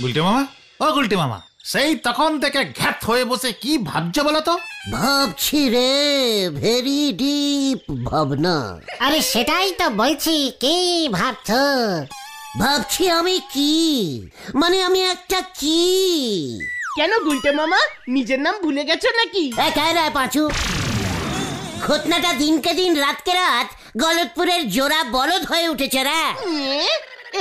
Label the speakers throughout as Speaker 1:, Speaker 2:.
Speaker 1: গুলটে মামা, ও গুলটে মামা, সেই তখন থেকে ঘ্যাত হয়ে বসে কি ভাবছো বলো তো?
Speaker 2: ভাবছি রে, ভেরি ডিপ ভাবনা।
Speaker 3: আরে সেটাই তো বলছি, কি ভাবছো?
Speaker 2: ভাবছি আমি কি, মানে আমি একটা কি।
Speaker 4: কেন গুলটে মামা, নিজের নাম ভুলে গেছো নাকি?
Speaker 2: রে পাঁচু, ঘটনাটা দিনকে দিন রাতকে রাত গলতপুরের জোড়া বলদ হয়ে উঠেছে রে।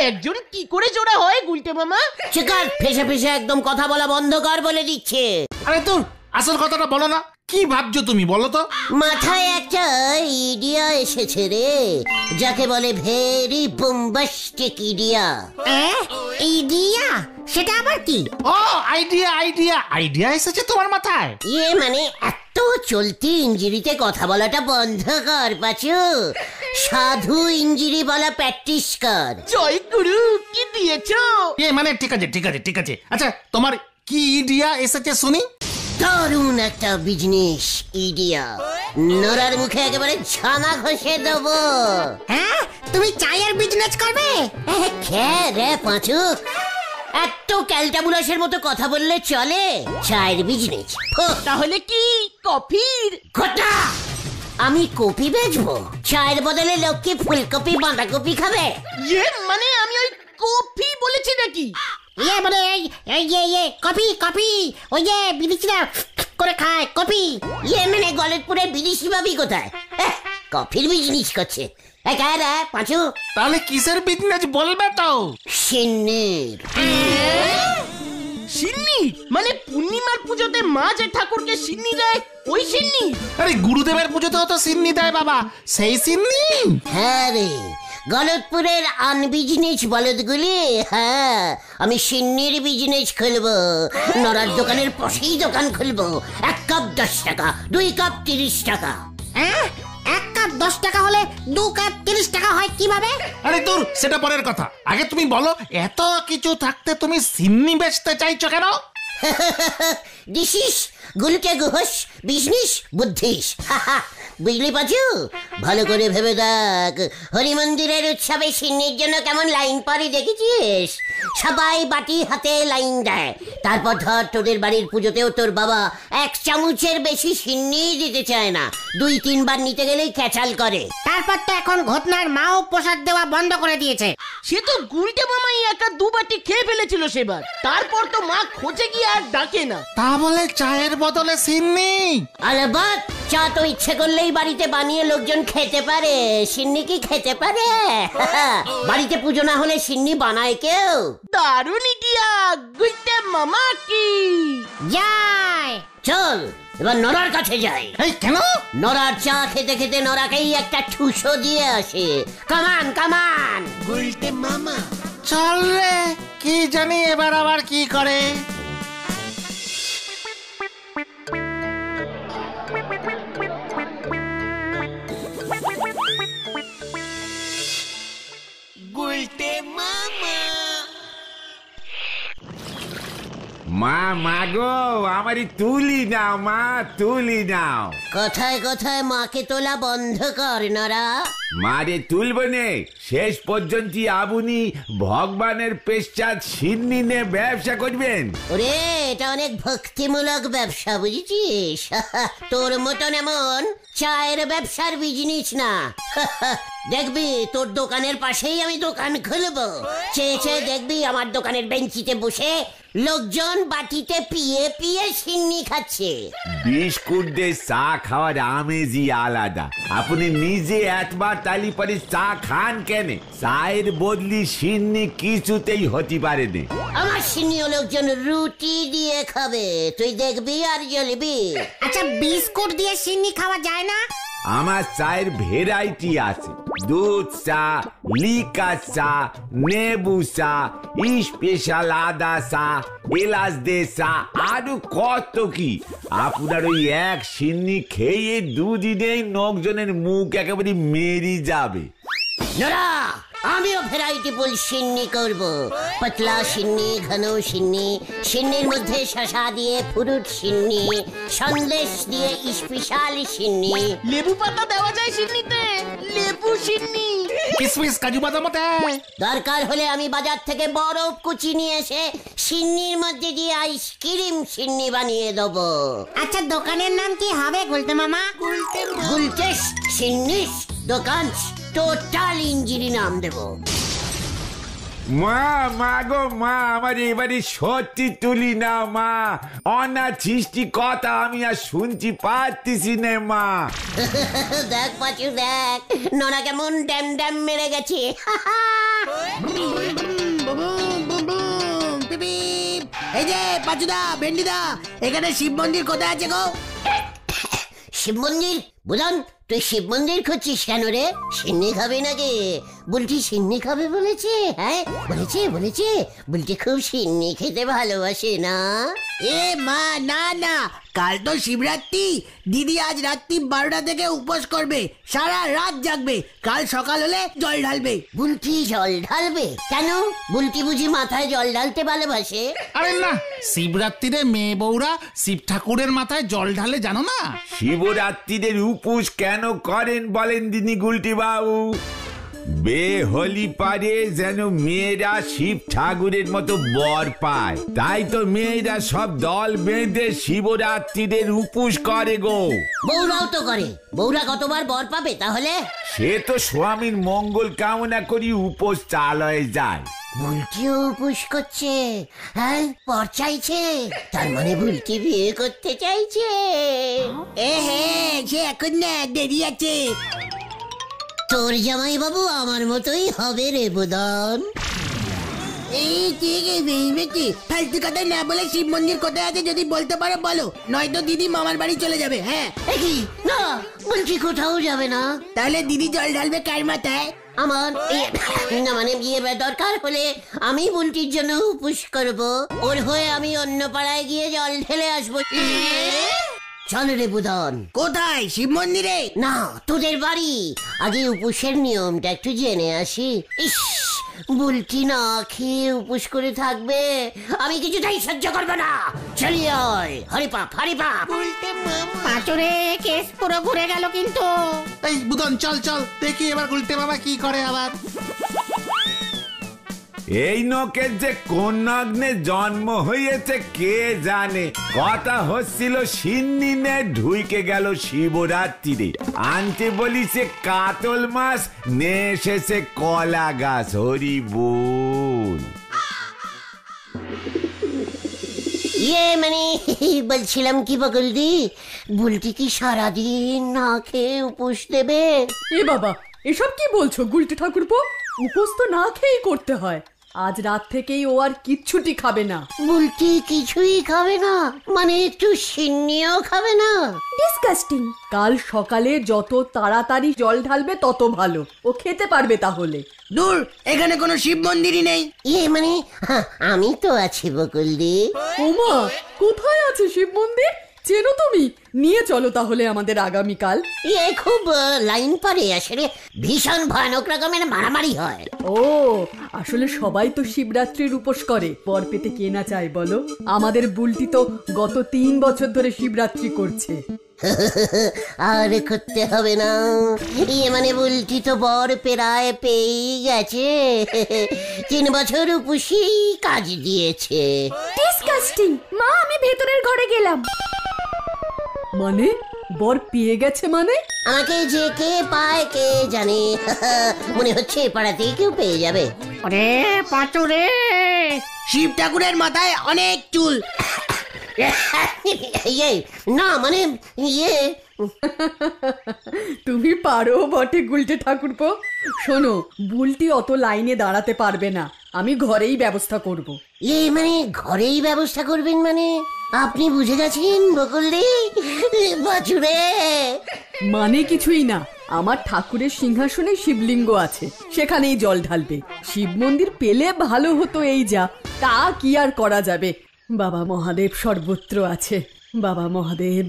Speaker 4: একজন কি করে জোড়া হয় গুলটে মামা?
Speaker 2: চিকার ফেসে ফেসে একদম কথা বলা বন্ধ কর বলে দিচ্ছে।
Speaker 1: আরে তো আসল কথাটা বলো না, কি ভাবছো তুমি বলো তো?
Speaker 2: মাথায় একটা আইডিয়া এসেছে রে, যাকে বলে ভেরি বোম্বাস্টিক ইডিয়া।
Speaker 3: ইডিয়া? সেটা আবার কি?
Speaker 1: ও আইডিয়া আইডিয়া আইডিয়া এসেছে তোমার মাথায়?
Speaker 2: মানে এত চলতি ইঞ্জিরিতে কথা বলাটা বন্ধ কর পাচু, সাধু ইঞ্জিরি বলা প্র্যাকটিস কর।
Speaker 4: জয় গুরু, কি দিয়েছো?
Speaker 1: মানে ঠিক আছে ঠিক আছে ঠিক আছে, আচ্ছা তোমার কি আইডিয়া এসেছে শুনি?
Speaker 2: দারুণ একটা বিজনেস আইডিয়া, নোরার মুখে একেবারে ছানা ঘষে দেবো।
Speaker 3: হ্যাঁ, তুমি চায়ের বিজনেস করবে?
Speaker 2: রে পাঁচু, এত ক্যালটাবুলাসের মতো কথা বললে চলে? চায়ের বিজনেস?
Speaker 4: তাহলে কি কফির?
Speaker 2: ঘটা, আমি কপি বেচবো? চায়ের বদলে লোক কি ফুলকপি বাঁধাকপি খাবে?
Speaker 4: মানে আমি ওই কফি বলেছি নাকি?
Speaker 3: মানে কফি কফি, ওই যে বিদেশিরা করে খায় কফি।
Speaker 2: মানে গলতপুরের বিদেশি ভাবি কোথায় কফির বিজনেস করছে? পাঁচু,
Speaker 1: তাহলে কিসের বিজনেস বলবে তো?
Speaker 2: সিন্নির।
Speaker 4: সিন্নি মানে পূর্ণিমার পুজোতে মা যে ঠাকুরকে সিন্নি দেয়, ওই সিন্নি?
Speaker 1: আরে গুরুদেবের পুজোতেও তো সিন্নি দেয় বাবা, সেই সিন্নি।
Speaker 2: হ্যাঁ রে, গলতপুরের আনবিজনেস বলদগুলি। হ্যাঁ, আমি সিন্নির বিজনেস খুলবো, নড়ার দোকানের পাশেই দোকান খুলবো। 1 কাপ 10 টাকা, 2 কাপ 30 টাকা।
Speaker 3: 1 কাপ 10 টাকা হলে 2 কাপ 30 টাকা হয় কিভাবে?
Speaker 1: আরে তোর সেটা পরের কথা, আগে তুমি বলো এত কিছু থাকতে তুমি সিন্নি বেচতে চাইছো কেন?
Speaker 2: দিস ইজ গুলকে গুহস বিজনেস বুদ্ধিস। বুঝলি পাচু, ভালো করে ভেবে দেখ, হরি মন্দিরের উৎসবে সিন্নির জন্য কেমন লাইন পরে দেখেছিস? সবাই বাটি হাতে লাইন দেয়। তারপর ধর তোদের বাড়ির পুজোতেও তোর বাবা 1 চামচের বেশি সিন্নি দিতে চায় না, 2-3 বার নিতে গেলেই ক্যাচাল করে।
Speaker 3: তারপর তো এখন ঘটনার মাও প্রসাদ দেওয়া বন্ধ করে দিয়েছে।
Speaker 4: সে তো গুলটে মামাই একা 2 বাটি খেয়ে ফেলেছিল সেবার, তারপর তো মা খোঁজে গিয়ে আর ডাকে না।
Speaker 1: তা বলে চায়ের বদলে সিন্নি?
Speaker 2: আরে বাদ, চা তো ইচ্ছে করলেই বাড়িতে বানিয়ে লোকজন খেতে পারে, সিন্নি কি খেতে পারে? বাড়িতে পুজো না হলে সিন্নি বানায় কেউ?
Speaker 4: দারুণ আইডিয়া, গুলটে মামা কি
Speaker 3: যাই
Speaker 2: চল এবার নরার কাছে যাই।
Speaker 1: এই কেন?
Speaker 2: নরার চা খেতে খেতে নরাকেই একটা ঠুসো দিয়ে আসে। কামান কামান।
Speaker 4: গুলটে মামা
Speaker 1: চল রে, কি জানি এবার আবার কি করে।
Speaker 4: গুলটে মামা।
Speaker 5: মা গো, আমারই তুলি নাও মা, তুলি নাও।
Speaker 2: কথায় কথায় মাকে তোলা বন্ধ কর নরা।
Speaker 5: মারে তুলবো নে, শেষ পর্যন্ত আপনি ভগবানের পেশাদ সিন্নি নে ব্যবসা করবেন।
Speaker 2: ওরে, এটা অনেক ভক্তিমূলক ব্যবসা, বুঝেছিস? তোর মতন এমন চায়ের ব্যবসার বিজনেস না। দেখবি তোর দোকানের পাশেই আমি দোকান খুলবো, চেয়ে চেয়ে দেখবি আমার দোকানের বেঞ্চিতে বসে লোকজন বাটিতে পিয়ে পিয়ে সিন্নি খাচ্ছে।
Speaker 5: বিস্কুট দিয়ে চা খাওয়ার আমেজই আলাদা। আপনি নিজে একবার তালি পরে চা খান কেন? চায়ের বদলি সিন্নি কিছুতেই হতে পারে না।
Speaker 2: আমার সিন্নিও লোকজন রুটি দিয়ে খাবে, তুই দেখবি আর জ্বলবি।
Speaker 3: আচ্ছা, বিস্কুট দিয়ে সিন্নি খাওয়া যায় না?
Speaker 5: আমার চায়ের ভেরাইটি আছে, দুধ চা, লিকার চা, নেবু চা, স্পেশাল আদা চা, এলাচ দে চা, আরো কত কি। আপনার ওই 1 সিন্নি খেয়ে 2 দিনেই লোকজনের মুখ একেবারে মেরি যাবে।
Speaker 2: নরা, আমিও ভ্যারাইটিফুল সিন্নি করব। পাতলা সিন্নি, ঘন সিন্নি, সিন্নির মধ্যে শসা দিয়ে ফ্রুট সিন্নি, সন্দেশ দিয়ে স্পেশাল সিন্নি।
Speaker 4: লেবু পাতা দেওয়া যায় সিন্নিতে, লেবু সিন্নি।
Speaker 1: কিসমিস কাজু বাদাম দেয়।
Speaker 2: দরকার হলে আমি বাজার থেকে বরফ কুচি নিয়ে এসে সিন্নির মধ্যে দিয়ে আইসক্রিম সিন্নি বানিয়ে দেবো।
Speaker 3: আচ্ছা দোকানের নাম কি হবে গুলটে মামা?
Speaker 2: গুলটেস সিন্নিস দোকান, টোটাল ইঞ্জিনি নাম দেবো।
Speaker 5: মা, মা গো মা, আমার এবারে সত্যি তুলি না মা, অনাছিষ্টি কথা আমি আর শুনছি পারতেছি না মা।
Speaker 2: দেখ পাচু দেখ, নোনা কেমন ড্যাম ড্যাম মেরে গেছে।
Speaker 4: এই যে পাচুদা, ভেন্ডিদা, এখানে শিব মন্দির কোথায় আছে গো?
Speaker 2: শিব মন্দির? বুঝান, তুই শিব মন্দির খুঁজছিস কেন রে? সিন্নি খাবে নাকি? বুলটি সিন্নি খাবে বলেছে? হ্যাঁ বলেছে বলেছে, বুলটি খুব সিন্নি খেতে ভালোবাসে না?
Speaker 4: এ মা, না না, কাল তো শিবরাত্রি। দিদি আজ রাত্রি 12টা থেকে উপোস করবে, সারা রাত জাগবে, কাল সকাল হলে জল ঢালবে।
Speaker 2: বুলটি জল ঢালবে কেন? বুলটি বুঝি মাথায় জল ঢালতে ভালোবাসে?
Speaker 1: আরে না, শিবরাত্রিরে মেয়ে বউরা শিব ঠাকুরের মাথায় জল ঢালে জানো না?
Speaker 5: শিবরাত্রিদের উপোস কেন করেন বলেন দিনি গুলটি বাবু? বেহলি পারে যেন মেয়েরা শিব ঠাকুরের মতো বর পায়, তাই তো মেয়েরা সব দল বেঁধে শিবরাত্রিদের উপোস করে গো।
Speaker 2: বউরাও তো করে, বউরা কতবার বর পাবে তাহলে?
Speaker 5: সে তো স্বামীর মঙ্গল কামনা করি উপোস চালয়ে যায়।
Speaker 2: বুলটিও উপোস করছে? হ্যাঁ, পর চাইছে, তার মানে বুলটি বিয়ে করতে চাইছে।
Speaker 4: এ হে, সে এখন না, দেরি আছে।
Speaker 2: তোর জামাই বাবু আমার মতোই হবে রে বুদন।
Speaker 4: এই ঠিক আছে, ফালতু কথা না বলে শিব মন্দির কোথায় আছে যদি বলতে পারো বলো, নয়তো দিদি মামার বাড়ি চলে যাবে। হ্যাঁ
Speaker 2: কি না, বলছি কোথাও যাবে না।
Speaker 4: তাহলে দিদি জল ঢালবে কার মাথায়?
Speaker 2: আমার না মানে বিয়ে দরকার হলে আমি বুলটির জন্য উপোস করব, ওর হয়ে আমি অন্য পাড়ায় গিয়ে জল ঢেলে আসবো। চল রে বুদন।
Speaker 4: কোথায়? শিব মন্দিরে?
Speaker 2: না, তোদের বাড়ি। আগে উপোসের নিয়মটা একটু জেনে আসি। ইস, বুলটি না খেয়ে উপোস করে থাকবে, আমি কিছুটাই সহ্য করবো না। চলি আয়, হরি পাপ হরি পাপ।
Speaker 3: পাঁচুরে কেস পুরো ঘুরে গেল কিন্তু।
Speaker 1: এই বুদন চল চল, দেখি এবার গুলটে বাবা কি করে আবার।
Speaker 5: এই নকের যে কোন নগ্নে জন্ম হয়েছে কে জানে। কথা হচ্ছিল সিন্নি নে ঢুইকে গেল শিবরাত্রিরে, আনতে বলিছে কাতল মাছ, নে এসেছে কলা গাছ। হরি বল।
Speaker 2: মানে বলছিলাম কি বকুলদি, বুলটি কি সারাদিন না খেয়ে উপোস দেবে?
Speaker 6: এ বাবা, এসব কি বলছো গুলটে ঠাকুরপো? উপোস তো না খেয়েই করতে হয়। আজ রাত থেকেই ও আর কিচ্ছুটি খাবে না।
Speaker 2: বুলটি কিছুই খাবে না মানে একটু সিন্নিও খাবে না?
Speaker 6: ডিসকাস্টিং। কাল সকালে যত তাড়াতাড়ি জল ঢালবে তত ভালো, ও খেতে পারবে তাহলে।
Speaker 4: দূর, এখানে কোনো শিব মন্দিরই নেই।
Speaker 2: মানে আমি তো আছি বকুলদি।
Speaker 6: ওমা, কোথায় আছে শিব মন্দির? চেনো তুমি? নিয়ে চলো তাহলে আমাদের আগামীকাল।
Speaker 2: খুব লাইন পারে, আসলে ভীষণ ভয়ানক রকমের মারামারি হয়।
Speaker 6: ও, আসলে সবাই তো শিবরাত্রির উপোস করে, পর পেতে কে না চায় বলো? আমাদের বুলটি তো গত 3 বছর ধরে শিবরাত্রি করছে।
Speaker 2: আর করতে হবে না, মানে বুলটি তো বর পেরায় পেয়ে গেছে। 3 বছর উপসী কাজ দিয়েছে।
Speaker 6: ডিসকাস্টিং। মা, আমি ভেতরের ঘরে গেলাম। মানে বর পেয়ে গেছে মানে?
Speaker 2: আমাকে যে কে পায় কে জানে, মনে হচ্ছে পাড়াতেই কেউ পেয়ে যাবে।
Speaker 3: ওরে পাঁচুরে,
Speaker 4: শিব ঠাকুরের মাথায় অনেক চুল।
Speaker 2: না মানে
Speaker 6: তুমি পারো বটে গুলটে ঠাকুরপো। শোনো, বুলটি অত লাইনে দাঁড়াতে পারবে না, আমি ঘরেই ব্যবস্থা করব।
Speaker 2: মানে ঘরেই ব্যবস্থা করবেন মানে? আপনি বুঝে গেছেন বকুলদি? বাছুরে
Speaker 6: মানে কিছুই না, আমার ঠাকুরের সিংহাসনে শিবলিঙ্গ আছে, সেখানেই জল ঢালবে। শিব মন্দির পেলে ভালো হতো, এই যা, তা কি আর করা যাবে। বাবা মহাদেব সর্বত্র আছে। বাবা মহাদেব,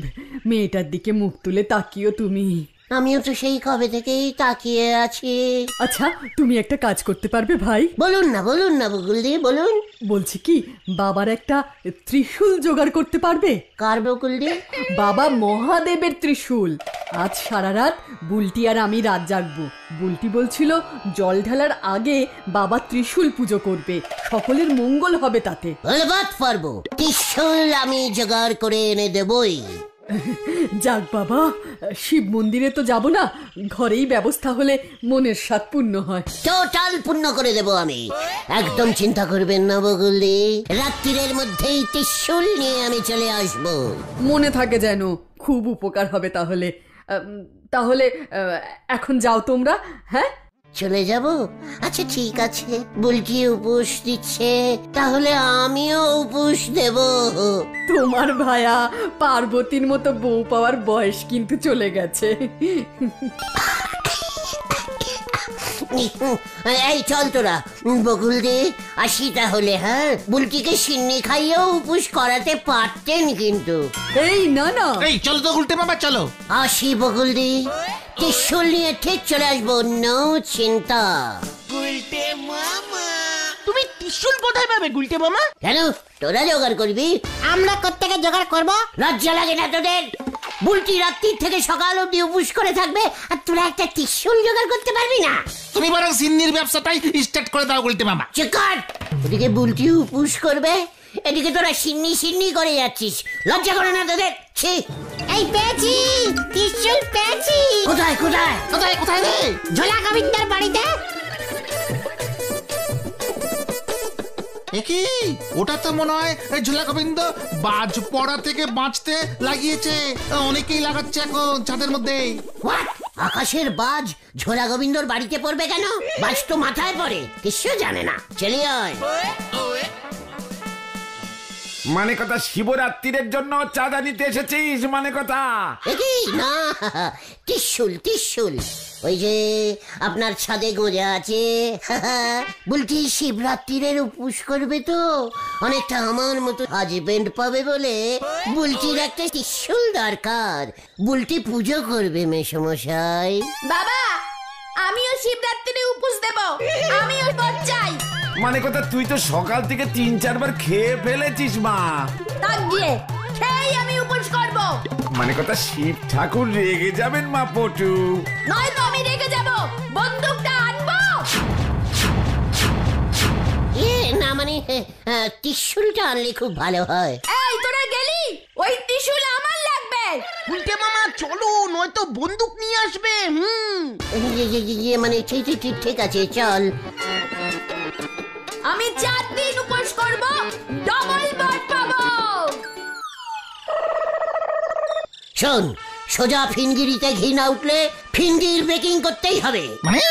Speaker 6: মেয়েটার দিকে মুখ তুলে তাকিও তুমি।
Speaker 2: আমিও তো সেই কবে থেকেই তাকিয়ে আছি।
Speaker 6: আচ্ছা, তুমি একটা কাজ করতে পারবে ভাই?
Speaker 2: বলুন না বকুলদি, বলুন।
Speaker 6: বলছি কি, বাবার একটা ত্রিশূল জোগাড় করতে পারবে?
Speaker 2: কার বকুলদি?
Speaker 6: বাবা মহাদেবের ত্রিশূল। আজ সারা রাত বুলটি আর আমি রাত জাগবো। বুলটি বলছিল জল ঢালার আগে বাবা ত্রিশূল পুজো করবে, সকলের মঙ্গল হবে তাতে।
Speaker 2: বলবাত পারবো, ত্রিশূল আমি জোগাড় করে এনে দেবই।
Speaker 6: যাক বাবা, শিব মন্দিরে তো যাব না, ঘরেই ব্যবস্থা হলে মনের স্বাদ পূর্ণ হয়।
Speaker 2: টোটাল পূর্ণ করে দেব আমি, একদম চিন্তা করবেন না বকুলদি। রাত্রির মধ্যেই ত্রিশূল নিয়ে আমি চলে আসব।
Speaker 6: মনে থাকে যেন, খুব উপকার হবে তাহলে। তাহলে এখন যাও তোমরা। হ্যাঁ,
Speaker 2: চলে যাব? আচ্ছা ঠিক আছে, বুলটি উপোস দিচ্ছে, তাহলে আমিও উপোস দেব।
Speaker 6: তোমার ভায়া পার্বতীর মতো বউ পাওয়ার বয়স কিন্তু চলে গেছে।
Speaker 2: এই চল তোরা, বকুলদি আসি তাহলে। হ্যাঁ, বুলটিকে সিন্নি খাইয়েও উপোস করাতে পারতেন কিন্তু।
Speaker 6: এই না না,
Speaker 1: এই চলো তো গুলটে মামা, চলো।
Speaker 2: আসি বকুলদি, ত্রিশূল নিয়ে ঠিক চলে আসবো, নো চিন্তা।
Speaker 3: তুমি ত্রিশূল কোথায় পাবে গুলটে মামা?
Speaker 2: কেন, তোরা জোগাড় করবি?
Speaker 3: আমরা কোত্থেকে জোগাড় করবো?
Speaker 2: লজ্জা লাগে না তোদের? বুলটি রাত্রির থেকে সকাল অব্দি উপোস করে থাকবে, আর তোরা একটা ত্রিশূল জোগাড় করতে পারবি না?
Speaker 1: তুমি বরং সিন্নির ব্যবসাটাই স্টার্ট করে দাও গুলটে মামা।
Speaker 2: চিকার, ওদিকে বুলটি উপোস করবে, এদিকে তোরা সিন্নি সিন্নি করে যাচ্ছিস। লজ্জা করে না তোদের? ছি!
Speaker 3: এই পেয়েছি, ত্রিশূল পেয়েছি।
Speaker 2: কোথায় কোথায়?
Speaker 1: কোথায় কোথায় রে?
Speaker 3: ঝোলা গোবিন্দার বাড়িতে।
Speaker 1: কি ওটা তো মনে হয় ঝোলা গোবিন্দ বাজ পড়া থেকে বাঁচতে লাগিয়েছে। অনেকেই লাগাচ্ছে এখন ছাদের মধ্যে।
Speaker 2: What? আকাশের বাজ ঝোলা গোবিন্দর বাড়িতে পড়বে কেন? বাজ তো মাথায় পড়ে, কিছু জানে না। চলি আয়।
Speaker 5: মানে কথা শিবরাত্রির জন্য চাঁদা নিতে এসেছিস? মানে কথা
Speaker 2: কি না, ত্রিশূল ত্রিশূল ওই যে আপনার ছাদে গোঁজা আছে। বলছি শিবরাত্রির উপোস করবে তো, অনেকটা আমার মতো হাজবেন্ড পাবে বলে বুলটির একটা ত্রিশূল দরকার। বুলটি পুজো করবে মেসমশাই।
Speaker 6: বাবা আমিও শিবরাত্রিরে উপোস দেব, আমিও বর চাই।
Speaker 5: মানে কথা তুই তো সকাল থেকে 3-4 বার খেয়ে ফেলেছিস মা।
Speaker 6: তাক গিয়ে খেয়ে আমি উপোস করব।
Speaker 5: মানে কথা শিব ঠাকুর রেগে যাবেন মা পটু।
Speaker 6: নয় তো আমি রেগে যাব, বন্দুকটা আনবো।
Speaker 2: না মানে ত্রিশূলটা আনলে খুব ভালো হয়।
Speaker 6: এই তোরা গেলি, ওই ত্রিশূল আমার লাগবে।
Speaker 3: গুলটে মামা চলো, নয়তো বন্দুক নিয়ে আসবে।
Speaker 2: মানে ঠিক আছে চল।
Speaker 6: আমি 4 দিন উপোস করব, ডবল বর পাবো।
Speaker 2: শোন, সোজা ফিনগিরিতে ঘি না উঠলে ফিনগির বেকিং করতেই হবে।
Speaker 1: মানে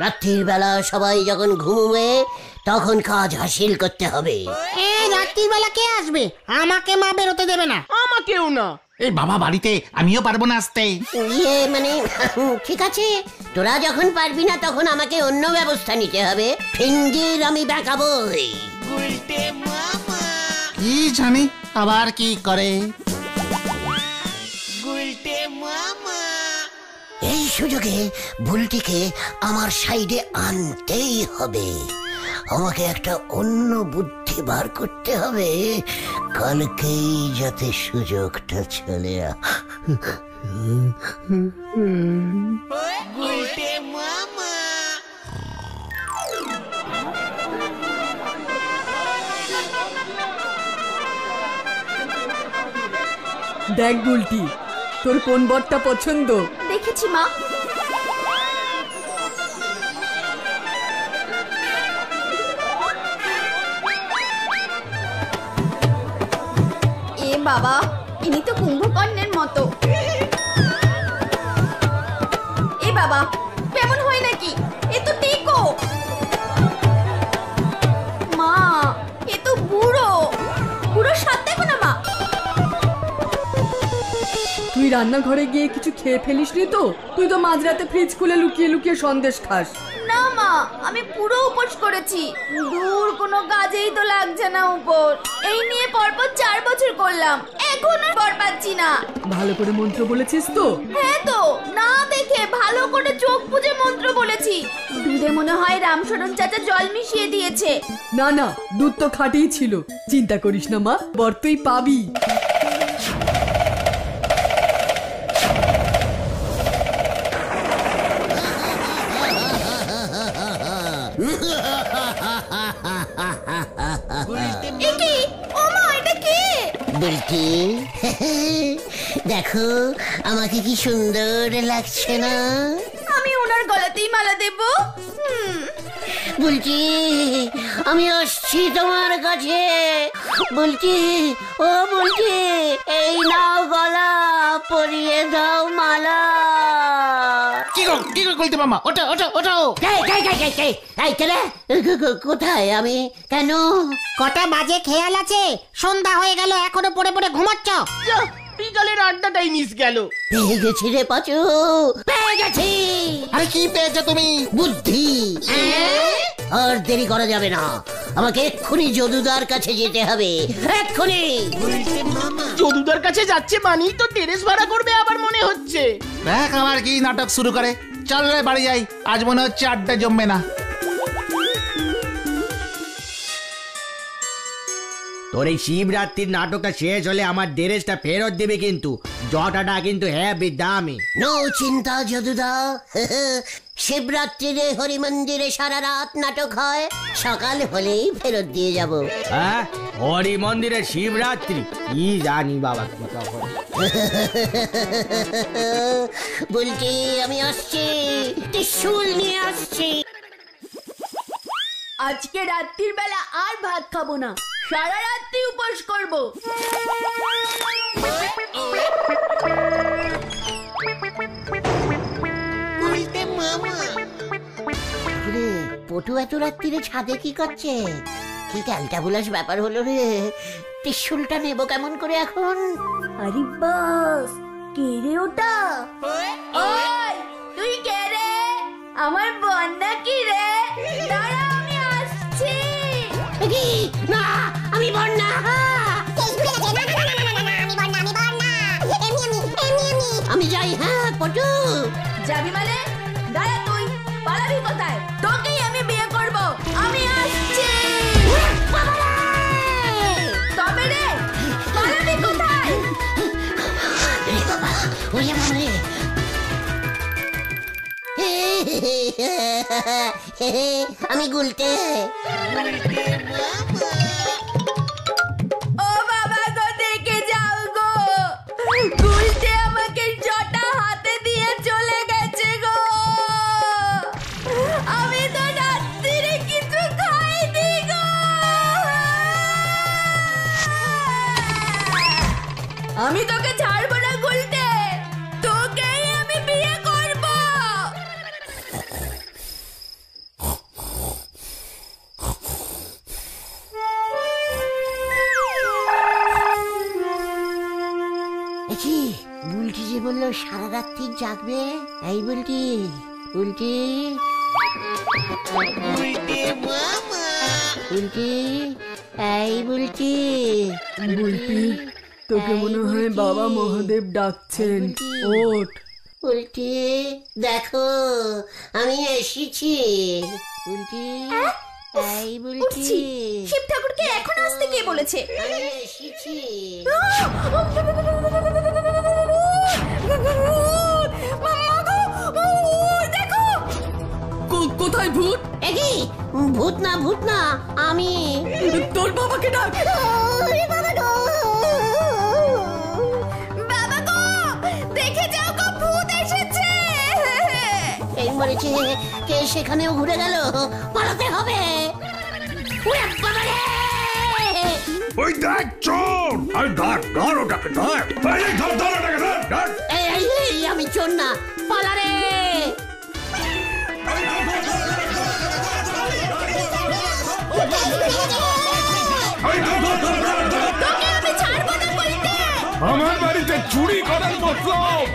Speaker 2: রাত্রির বেলা সবাই যখন ঘুমোবে তখন কাজ হাসিল করতে হবে।
Speaker 3: রাত্রির বেলা কে আসবে? আমাকে মা বেরোতে দেবে না। আমাকেও না।
Speaker 1: এই বাবা বাড়িতে, আমিও পারবো না আসতে।
Speaker 2: মানে ঠিক আছে, তোরা যখন পারবি না তখন আমাকে অন্য ব্যবস্থা নিতে হবে। ফিনগির আমি বেঁকাবই।
Speaker 1: কি জানি আবার কি করে।
Speaker 2: এই সুযোগে বুলটিকে আমার সাইডে আনতেই হবে। আমাকে একটা অন্য বুদ্ধি বার করতে হবে, কালকেই যাতে সুযোগটা চলে।
Speaker 6: দেখ বুলটি, তোর কোন বরটা পছন্দ? দেখেছি মা। এ বাবা, ইনি তো কুম্ভকর্ণের মতো। এ বাবা, কেমন হয় নাকি? এ তো টেকো। মা, এ তো বুড়ো। বুড়োর সাথ দেখো না মা। তুই রান্নাঘরে গিয়ে কিছু খেয়ে ফেলিস নি তো? তুই তো মাঝরাতে ফ্রিজ খুলে লুকিয়ে লুকিয়ে সন্দেশ খাস। না মা, আমি পুরো উপোস করেছি। দূর কোনো কাজেই তো লাগছে না উপোস। এই নিয়ে পরপর 4 বছর করলাম, এখনো বর পাচ্ছি না। ভালো করে মন্ত্র বলেছিস তো? হ্যাঁ তো, না দেখে ভালো করে চোখ বুজে মন্ত্র বলেছি। দুধে মনে হয় রামশরণ চাচা জল মিশিয়ে দিয়েছে। না না, দুধ তো খাঁটিই ছিল। চিন্তা করিস না মা, বর তুই পাবি।
Speaker 2: বলছি দেখো আমাকে কি সুন্দর লাগছে না?
Speaker 6: আমি ওনার গলাতেই মালা দেব।
Speaker 2: বলছি আমি আসছি তোমার কাছে। বলছি ও বলছি এই নাও গলা, পরিয়ে দাও মালা।
Speaker 1: কি গো বলতে মামা? ওটা ওটা ওটাও
Speaker 2: কোথায় আমি? কেন?
Speaker 3: কটা বাজে খেয়াল আছে? সন্ধ্যা হয়ে গেল, এখনো পড়ে পড়ে ঘুমাচ্ছ?
Speaker 7: বিকালের আড্ডাটাই মিস গেল।
Speaker 2: পেয়ে গেছি রে পাচু, পেয়ে গেছি।
Speaker 1: আরে কি পেয়েছো তুমি?
Speaker 2: বুদ্ধি। আর দেরি করা যাবে না, আমাকে এক্ষুনি যদুদার কাছে যেতে হবে, এক্ষুনি।
Speaker 7: যদুদার কাছে যাচ্ছে মানেই তো টেরেস ভাড়া করবে আবার মনে হচ্ছে।
Speaker 1: দেখ আবার কি নাটক শুরু করে। চল রে বাড়ি যাই, আজ মনে হচ্ছে আড্ডা জমবে না।
Speaker 4: তোর এই শিবরাত্রির নাটকটা শেষ হলে আমার ড্রেসটা ফেরত দেবে, কিন্তু জটাটা কিন্তু হ্যাঁ দামি।
Speaker 2: নো চিন্তা যদুদা, শিবরাত্রিরে হরি মন্দিরে সারা রাত নাটক হয়, সকাল হলেই ফেরত দিয়ে যাব।
Speaker 4: হ্যাঁ, হরি মন্দিরে শিবরাত্রি কি জানি বাবা কি তখন।
Speaker 2: বলছি আমি আসছি, ত্রিশূল নিয়ে আসছি।
Speaker 6: আজকে রাত্রির বেলা আর ভাত খাবো না, সারা রাত্রি উপোস করব।
Speaker 2: রে পটু এত রাত্রিরে ছাদে কি করছে? কি ক্যালটাবুলাস ব্যাপার হলো রে। ত্রিশূলটা নেব কেমন করে এখন?
Speaker 6: আরে বাস, কে রে ওটা? ওই তুই কে রে? আমার বন্যা কি রে? দাঁড়া আমি আসছি।
Speaker 2: কি না, আমি বন্যা। আমি যাই। হ্যাঁ পটু
Speaker 6: যাবি মানে? দাঁড়া, তুই পালাবি কোথায়? তোকেই আমি বিয়ে করব, আমি আসছি। তবে রে পালাবি কোথায়?
Speaker 2: আমি গুলতে।
Speaker 6: ও বাবা গো, দেখে যাও গো, গুলতে আমাকে জটা হাতে দিয়ে চলে গেছে গো। আমি তো রাত্রিরে কিছু খাইনি গো। আমি তোকে ছাড়বো না গুলতে, তোকেই আমি বিয়ে করব।
Speaker 2: দেখি বুলটি যে বললো সারা রাত্রি জাগবে। এই বুলটি, বুলটি, বুলটি, এই বুলটি।
Speaker 6: বুলটি, তোকে মনে হয় বাবা মহাদেব ডাকছেন, ওঠ।
Speaker 2: বুলটি দেখো আমি এসেছি। বুলটি, এই বুলটি।
Speaker 6: শিব ঠাকুরকে এখন আসতে কে বলেছে?
Speaker 2: আমি এসেছি।
Speaker 6: কোথায় ভূত?
Speaker 2: একই ভূত না, ভূত না, আমি।
Speaker 6: তোর বাবাকে ডাক। বাবা গো, দেখে যাও গো, ভূত এসেছে।
Speaker 2: এই মরেছে, কে সেখানেও ঘুরে গেল, পালাতে হবে। ওরে বাবা রে!
Speaker 5: ওই দেখ চোর! আরে ধর ওটাকে, ধর! এই ধর ওটাকে, ধর!
Speaker 2: এই আমি চোর না, পালা রে!
Speaker 6: তোকে আমি ছাড়বো না বলতে।
Speaker 5: আমার বাড়িতে চুরি করার মতলব!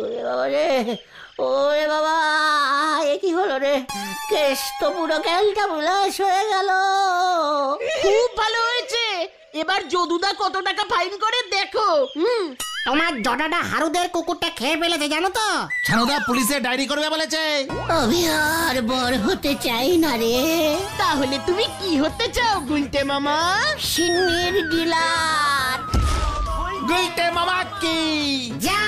Speaker 2: ওরে বাবা রে, ওরে বাবা, এ কি হলো রে? কেস তো পুরো ক্যালটাবুলাস হয়ে গেল।
Speaker 7: খুব ভালো হয়েছে, এবার যদুদা কত টাকা ফাইন করে দেখো।
Speaker 3: তোমার জটাটা হারুদের কুকুরটা খেয়ে ফেলেছে, জানো তো?
Speaker 1: ছানুদা পুলিশে ডায়েরি করবে বলেছে।
Speaker 2: আমি আর বড় হতে চাই না রে।
Speaker 7: তাহলে তুমি কি হতে চাও গুলটে মামা?
Speaker 2: সিন্নির ডিলার।
Speaker 1: গুলটে মামা কি
Speaker 2: যা